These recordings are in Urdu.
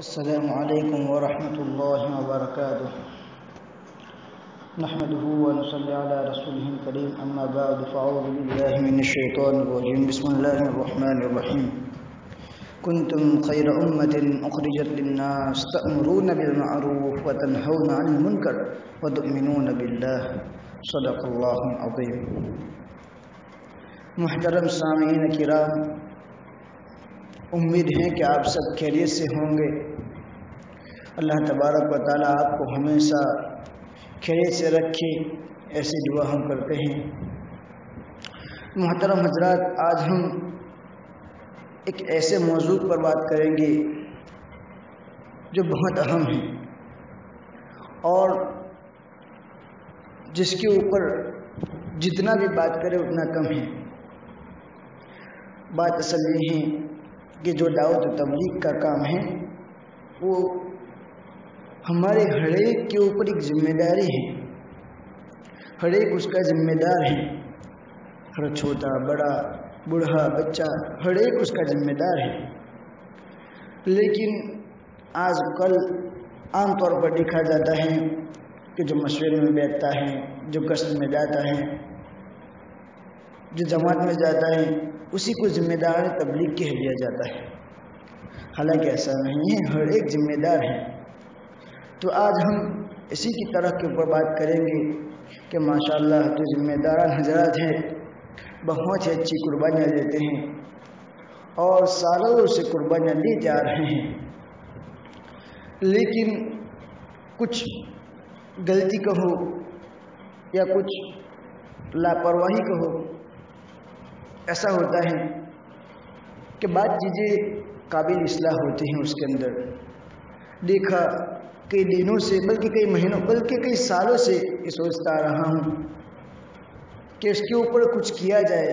السلام علیکم ورحمۃ اللہ وبرکاتہ نحمده ونصلي على رسوله الكريم اما بعد فاعوذ بالله من الشيطان الرجيم بسم الله الرحمن الرحيم كنتم خير أمة أخرجت للناس تأمرون بالمعروف وتنهون عن المنكر وتؤمنون بالله صدق الله العظيم. محترم سامعین کرام، امید ہے کہ آپ سب خیریت سے ہوں گے. اللہ تبارک و تعالی آپ کو ہمیشہ خیریت سے رکھے، ایسی دعا ہم کرتے ہیں. محترم حضرات، آج ہم ایک ایسے موضوع پر بات کریں گے جو بہت اہم ہے اور جس کے اوپر جتنا بھی بات کرے اتنا کم ہے. بات اصل یہ ہے کہ جو دعوت و تبلیغ کا کام ہے وہ ہمارے ہر ایک کے اوپر ایک ذمہ داری ہے. ہر ایک اس کا ذمہ دار ہے. ہر چھوٹا بڑا بوڑھا بچہ ہر ایک اس کا ذمہ دار ہے. لیکن آج کل عام طور پر دیکھا جاتا ہے کہ جو مشورے میں بیٹھتا ہے، جو گشت میں جاتا ہے، جو جماعت میں جاتا ہے، اسی کو ذمہ دار تبلیغ کہہ دیا جاتا ہے. حالانکہ ایسا نہیں ہے، ہر ایک ذمہ دار ہے. تو آج ہم اسی کی طرح کے اوپر بات کریں گے کہ ماشاءاللہ جو ذمہ داران حضرات ہیں بہت ہی اچھی قربانیاں دیتے ہیں اور سالوں سے قربانیاں دیتے آ رہے ہیں. لیکن کچھ غلطی کہو یا کچھ لاپرواہی کہو، ایسا ہوتا ہے کہ بعض چیزیں قابل اصلاح ہوتی ہیں. اس کے اندر دیکھا کئی دنوں سے، بلکہ کئی مہینوں، بلکہ کئی سالوں سے یہ سوچتا آ رہا ہوں کہ اس کے اوپر کچھ کیا جائے.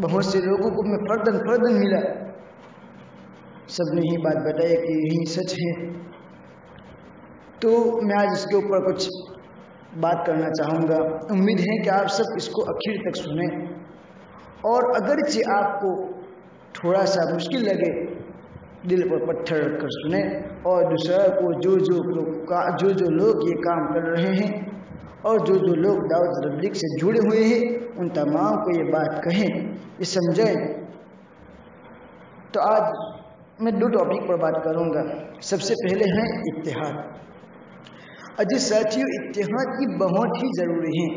بہت سے لوگوں کو میں فردن ملا، سب نے ہی بات بتائی کہ یہی سچ ہے. تو میں آج اس کے اوپر کچھ بات کرنا چاہوں گا. امید ہے کہ آپ سب اس کو آخر تک سنیں اور اگرچہ آپ کو تھوڑا سا مشکل لگے دل پر پتھر رکھ کر سنیں، اور دوسرا کو جو لوگ یہ کام کر رہے ہیں اور جو لوگ دعوت تبلیغ سے جڑے ہوئے ہیں ان تمام کو یہ بات کہیں، یہ سمجھیں. تو آج میں دو ٹاپک پر بات کروں گا. سب سے پہلے ہے اتحاد. اجی ساتھیوں، اتحاد کی بہت ہی ضروری ہے.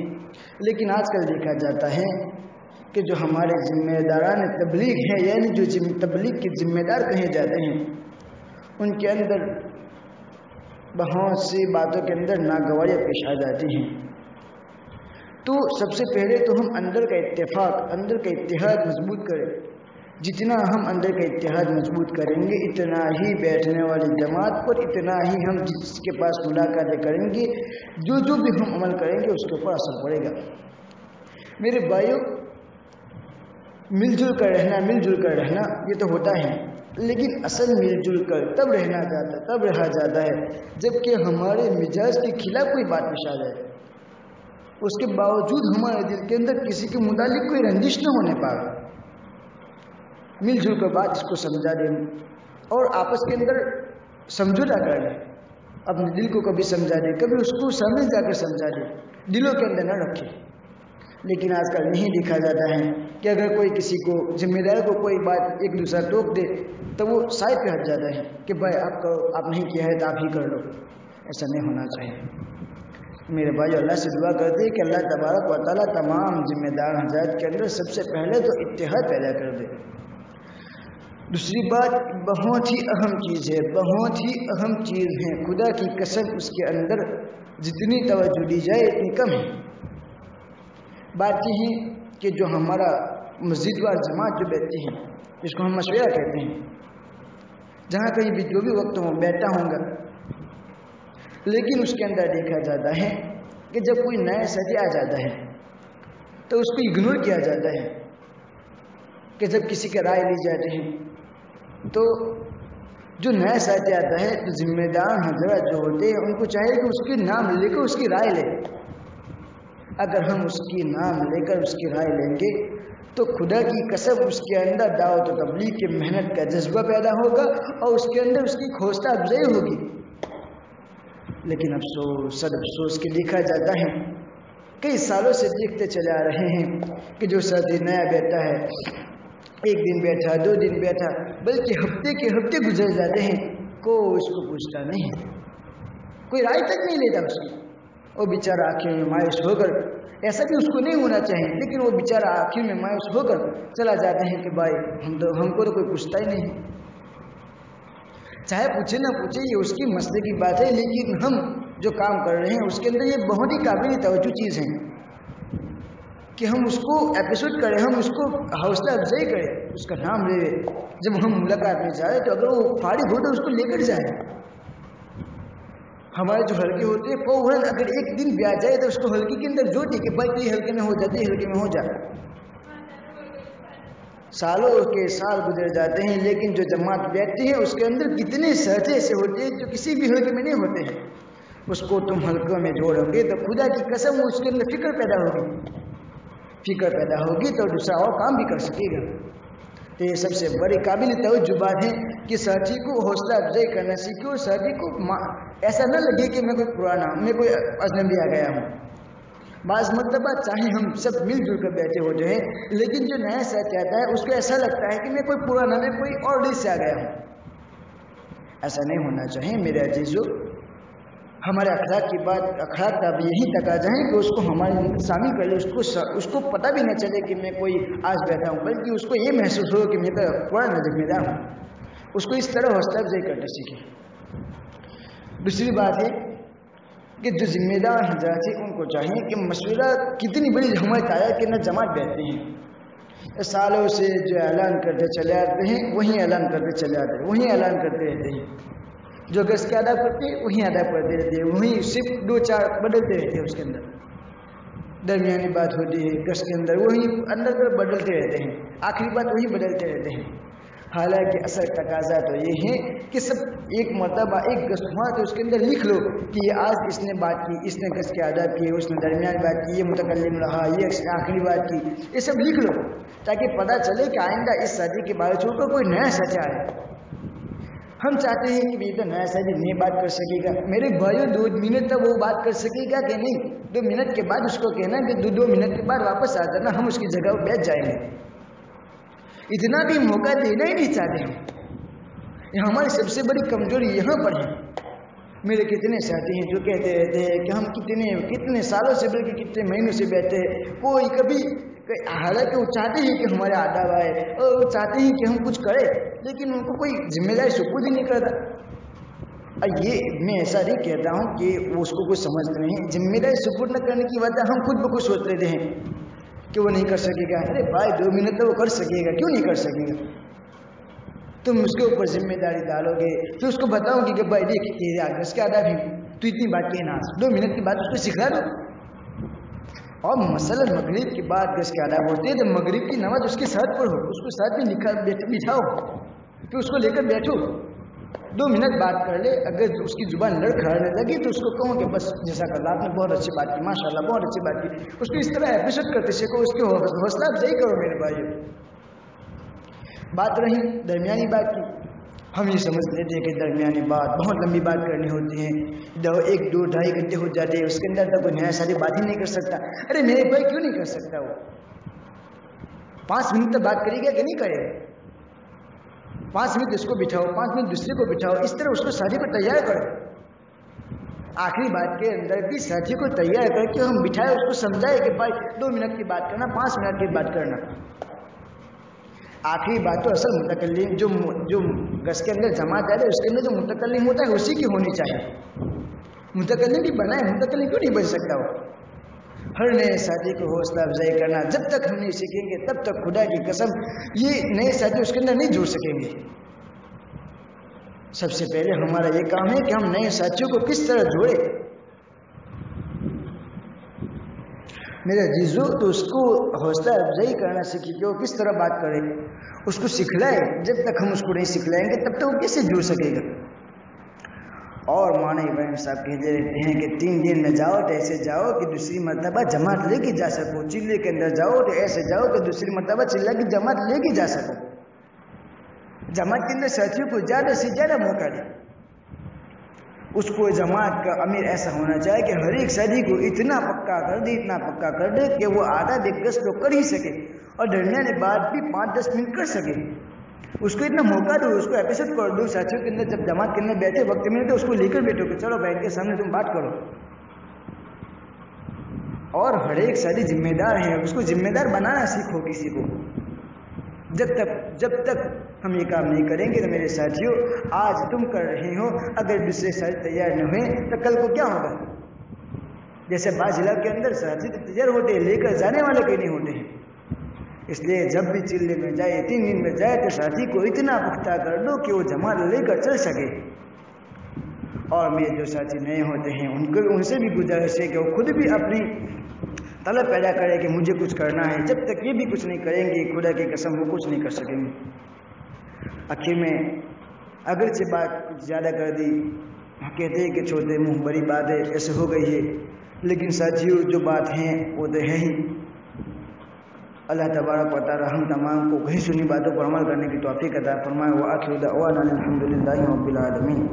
لیکن آج کل دیکھا جاتا ہے کہ جو ہمارے ذمہ داران تبلیغ ہیں، یعنی جو تبلیغ کے ذمہ دار کہے جاتے ہیں، ان کے اندر بہت سی باتوں کے اندر ناگواریاں پیش آ جاتی ہیں. تو سب سے پہلے تو ہم اندر کا اتحاد مضبوط کریں. جتنا ہم اندر کا اتحاد مضبوط کریں گے اتنا ہی بیٹھنے والی جماعت پر، اتنا ہی ہم جس کے پاس ملاقاتیں کریں گے، جو بھی ہم عمل کریں گے اس کے اوپر اثر پڑے گا. میرے بھائیوں، مل جل کر رہنا یہ تو ہوتا ہے، لیکن اصل مل جل کر تب رہا جاتا ہے جب کہ ہمارے مزاج کے خلاف کوئی بات پیش آ جائے. اس کے باوجود ہمارے دل کے اندر کسی کے متعلق کوئی رنجش نہ ہونے پائے. مل جل کر بات اس کو سمجھا دیں اور آپس کے اندر سمجھوتا کر لیں. اپنے دل کو کبھی سمجھا دیں، کبھی اس کو سامنے جا کر سمجھا دیں، دلوں کے اندر نہ رکھیں. لیکن آج کل نہیں دیکھا جاتا ہے کہ اگر کوئی کسی کو ذمہ دار کو کوئی بات ایک دوسرا ٹوک دے تو وہ سائڈ پہ ہٹ جاتا ہے کہ بھائی آپ کرو، آپ نہیں کیا ہے تو آپ ہی کر لو. ایسا نہیں ہونا چاہیے. میرے بھائی، اللہ سے دعا کرتے ہیں کہ اللہ تبارک و تعالیٰ تمام ذمہ دار حضرات کے اندر سب سے پہلے تو اتحاد پیدا کر دے. دوسری بات بہت ہی اہم چیز ہے، خدا کی قسم اس کے اندر جتنی توجہ دی جائے اتنی کم ہے. بات یہ ہے کہ جو ہمارا مسجد وال جماعت جو بیٹھتی ہے، جس کو ہم مشورہ کہتے ہیں، جہاں کہیں بھی جو بھی وقت ہوں بیٹھتا ہوں گا، لیکن اس کے اندر دیکھا جاتا ہے کہ جب کوئی نیا ساتھی آ جاتا ہے تو اس کو اگنور کیا جاتا ہے. کہ جب کسی کا رائے لی جاتی ہے تو جو نیا ساتھی آتا ہے تو ذمہ دار حضرات جو ہوتے ہیں ان کو چاہیے کہ اس کے نام لے کر اس کی رائے لے. اگر ہم اس کی نام لے کر اس کی رائے لیں گے تو خدا کی قسم اس کے اندر دعوت و تبلیغ کی محنت کا جذبہ پیدا ہوگا اور اس کے اندر اس کی حوصلہ افزائی ہوگی. لیکن افسوس سد افسوس کے دیکھا جاتا ہے کئی سالوں سے دیکھتے چلے آ رہے ہیں کہ جو ساتھی نیا بیٹھا ہے، ایک دن بیٹھا 2 دن بیٹھا بلکہ ہفتے کے ہفتے گزر جاتے ہیں، کوئی اس کو پوچھتا نہیں، کوئی رائے تک نہیں لیتا اس کی. وہ بیچارہ آخر میں مایوس ہو کر، ایسا بھی اس کو نہیں ہونا چاہیے، لیکن وہ بیچارہ آخر میں مایوس ہو کر چلا جاتے ہیں کہ بھائی ہم کو تو کوئی پوچھتا ہی نہیں. چاہے پوچھے نہ پوچھے یہ اس کی مسئلے کی بات ہے، لیکن ہم جو کام کر رہے ہیں اس کے اندر یہ بہت ہی قابل توجہ چیز ہے کہ ہم اس کو اپریشیٹ کریں، ہم اس کو حوصلہ افزائی کریں، اس کا نام لے. جب ہم ملاقات میں جائیں تو اگر وہ فارغ ہو تو اس کو لے کر جائیں. ہمارے جو حلقے ہوتے ہیں فوراً اگر ایک دن بھی آ جائے تو اس کو حلقے کے اندر جوڑ دے کہ بھائی یہ حلقے میں ہو جاتے، حلقے میں ہو جاتا. سالوں کے سال گزر جاتے ہیں، لیکن جو جماعت بیٹھتی ہے اس کے اندر کتنے ساتھی ایسے ہوتے ہیں جو کسی بھی حلقے میں نہیں ہوتے ہیں. اس کو تم حلقوں میں جوڑو گے تو خدا کی قسم اس کے اندر فکر پیدا ہوگی، فکر پیدا ہوگی تو دوسرا اور کام بھی کر سکے گا. تو یہ سب سے بڑی قابل توجہ بات ہے کہ ساتھی کو حوصلہ افزائی کرنا سیکھو. ساتھی کو ایسا نہ لگے کہ میں کوئی پرانا، میں کوئی اجنبی آ گیا ہوں. بعض مرتبہ چاہے ہم سب مل جل کر بیٹھے ہوتے ہیں، لیکن جو نیا ساتھی آتا ہے اس کو ایسا لگتا ہے کہ میں کوئی پرانا، میں کوئی اور دیش سے آ گیا ہوں. ایسا نہیں ہونا چاہیے میرے عزیزو. ہمارے اخلاق کی بات، اخلاق کا بھی یہی تقاضا ہے کہ اس کو ہمارے شامل کر لے، اس کو پتہ بھی نہ چلے کہ میں کوئی آج بیٹھا ہوں، بلکہ اس کو یہ محسوس ہو کہ میں تو پرانا ذمہ دار ہوں. اس کو اس طرح حوصلہ افزائی کرنا سیکھے. دوسری بات ہے کہ جو ذمہ دار حضرات ہیں ان کو چاہیے کہ مشورہ کتنی بڑی ہماری تعداد کے اندر جماعت بیٹھتے ہیں، سالوں سے جو اعلان کرتے چلے آتے ہیں وہیں اعلان کرتے چلے آتے ہیں، وہیں اعلان کرتے رہتے ہیں. جو گز کے ادا کرتے ہیں وہیں ادا کرتے رہتے ہیں، وہیں صرف 2-4 بدلتے رہتے ہیں. اس کے اندر درمیانی بات ہوتی ہے گز کے اندر، وہیں اندر کر بدلتے رہتے ہیں، آخری بات وہی بدلتے رہتے ہیں. حالانکہ اصل تقاضا تو یہ ہے کہ سب ایک مرتبہ ایک گز ہوا تو اس کے اندر لکھ لو کہ یہ آج اس نے بات کی، اس نے گز کے ادا کی، اس نے درمیانی بات کی، یہ متکلم رہا، یہ آخری بات کی. یہ سب لکھ لو تاکہ پتہ چلے کہ آئندہ اس ساتھی کے بارے چھوڑ کر کوئی نیا ساتھی آئے. ہم چاہتے ہیں کہ یہ تو نیا ساتھی نہیں بات کر سکے گا. میرے بھائیوں 2 منٹ تک وہ بات کر سکے گا کہ نہیں؟ 2 منٹ کے بعد اس کو کہنا کہ 2 منٹ کے بعد واپس آ جانا، ہم اس کی جگہ بیٹھ جائیں گے. اتنا بھی موقع دینا ہی نہیں چاہتے ہم. یہ ہماری سب سے بڑی کمزوری یہاں پر ہے. میرے کتنے ساتھی ہیں جو کہتے رہتے ہیں کہ ہم کتنے سالوں سے بلکہ کتنے مہینوں سے بیٹھے ہیں، کوئی کبھی، حالانکہ وہ چاہتے ہیں کہ ہمارے آداب آئے اور وہ چاہتے ہیں کہ ہم کچھ کریں، لیکن ان کو کوئی ذمہ داری سپرد ہی نہیں کرتا. یہ میں ایسا نہیں کہتا ہوں کہ اس کو کچھ سمجھتے نہیں. ذمہ داری سپرد نہ کرنے کی وجہ ہم خود بخود سوچ لیتے ہیں کہ وہ نہیں کر سکے گا. ارے بھائی 2 منٹ تو وہ کر سکے گا، کیوں نہیں کر سکے گا؟ تم اس کے اوپر ذمہ داری ڈالو گے، پھر اس کو بتاؤ گے کہ بھائی دیکھ تیرے آگے اس کے آداب ہیں، تو اتنی بات کہنا، 2 منٹ کی بات اس کو سکھا دو. اور مثلا مغرب کی بات گز کے آداب ہوتے ہیں تو مغرب کی نماز اس کے ساتھ پڑھو، اس کو ساتھ میں بٹھاؤ، پھر اس کو لے کر بیٹھو، 2 منٹ بات کر لے. اگر اس کی زبان لڑکھڑانے لگی تو اس کو کہو کہ بس جزاک اللہ، آپ نے بہت اچھی بات کی، ماشاء اللہ بہت اچھی بات کی. اس کو اس طرح اپریشیٹ کرتے سیکھو، اس کی حوصلہ افزائی کرو میرے بھائی. بات رہی درمیانی بات کی، ہم یہ سمجھ لیتے ہیں کہ درمیانی بات بہت لمبی بات کرنی ہوتی ہے، 1, 2, 2.5 گھنٹے ہو جاتے ہیں، اس کے اندر کوئی نیا ساری بات ہی نہیں کر سکتا. ارے میرے بھائی کیوں نہیں کر سکتا؟ وہ 5 منٹ تک بات کرے گا کہ نہیں کرے گا؟ 5 منٹ اس کو بٹھاؤ، 5 منٹ دوسرے کو بٹھاؤ، اس طرح اس کو ساتھی کو تیار کرو. آخری بات کے اندر بھی ساتھی کو تیار کر کے ہم بٹھائے، اس کو سمجھائے کہ بھائی 2 منٹ کی بات کرنا، 5 منٹ کی بات کرنا. آخری بات تو اصل متکلم جو گز کے اندر جماعت ہے اس کے اندر جو متکلم ہوتا ہے اسی کی ہونی چاہیے. متکلم بھی بنائے، متکلم کیوں نہیں بن سکتا؟ وہ ہر نئے ساتھی کو حوصلہ افزائی کرنا، جب تک ہم نہیں سیکھیں گے تب تک خدا کی قسم یہ نئے ساتھی اس کے اندر نہیں جڑ سکیں گے. سب سے پہلے ہمارا یہ کام ہے کہ ہم نئے ساتھیوں کو کس طرح جوڑے. میرے عزیزو، تو اس کو حوصلہ افزائی کرنا سیکھے کہ وہ کس طرح بات کرے، اس کو سکھلائے. جب تک ہم اس کو نہیں سکھلائیں گے تب تک وہ کیسے جڑ سکے گا؟ اور مولانا ابراہیم صاحب کہتے رہتے ہیں کہ 3 دن میں جاؤ تو ایسے جاؤ کہ دوسری مرتبہ جماعت لے کے جا سکو، چلے کے اندر جاؤ تو ایسے جاؤ کہ دوسری مرتبہ چلے کی جماعت لے کے جا سکو، جماعت کے اندر ساتھیوں کو زیادہ سے زیادہ موقع دے۔ اس کو جماعت کا امیر ایسا ہونا چاہیے کہ ہر ایک ساتھی کو اتنا پکا کر دے، اتنا پکا کر دے کہ وہ آدھا 1 گز تو کر ہی سکے اور درمیان بات بھی 5-10 منٹ کر سکے۔ اس کو اتنا موقع دو، اس کو ایپیسوڈ کر دو، ساتھیوں کے اندر جب جماعت کے اندر بیٹھے وقت میں تو اس کو لے کر بیٹھو کہ چلو بیٹھ کے سامنے تم بات کرو، اور ہر ایک ساتھی ذمہ دار ہے، اس کو ذمہ دار بنانا سیکھو کسی کو۔ جب تک ہم یہ کام نہیں کریں گے تو میرے ساتھیوں، آج تم کر رہے ہو، اگر دوسرے ساتھی تیار نہ ہوئے تو کل کو کیا ہوگا؟ جیسے بعض ضلع کے اندر ساتھی تیار ہوتے ہیں، لے کر جانے والے کوئی نہیں ہوتے ہیں۔ اس لیے جب بھی چلے میں جائے، 3 دن میں جائے تو ساتھی کو اتنا پختہ کر دو کہ وہ جماعت لے کر چل سکے۔ اور میرے جو ساتھی نئے ہوتے ہیں ان سے بھی گزارش ہے کہ وہ خود بھی اپنی طلب پیدا کرے کہ مجھے کچھ کرنا ہے۔ جب تک یہ بھی کچھ نہیں کریں گے، خدا کی قسم وہ کچھ نہیں کر سکیں گے۔ آخر میں اگرچہ بات کچھ زیادہ کر دی، کہتے ہیں کہ چھوٹے منہ بڑی بات ہے، ایسے ہو گئی ہے، لیکن ساتھیوں جو بات ہیں وہ تو ہے ہی۔ اللہ تبارک و تعالی ہم تمام کو کہیں سنی باتوں پر عمل کرنے کی توفیق عطا فرمائے۔ وآخر دعوانا الحمد للہ رب العالمین۔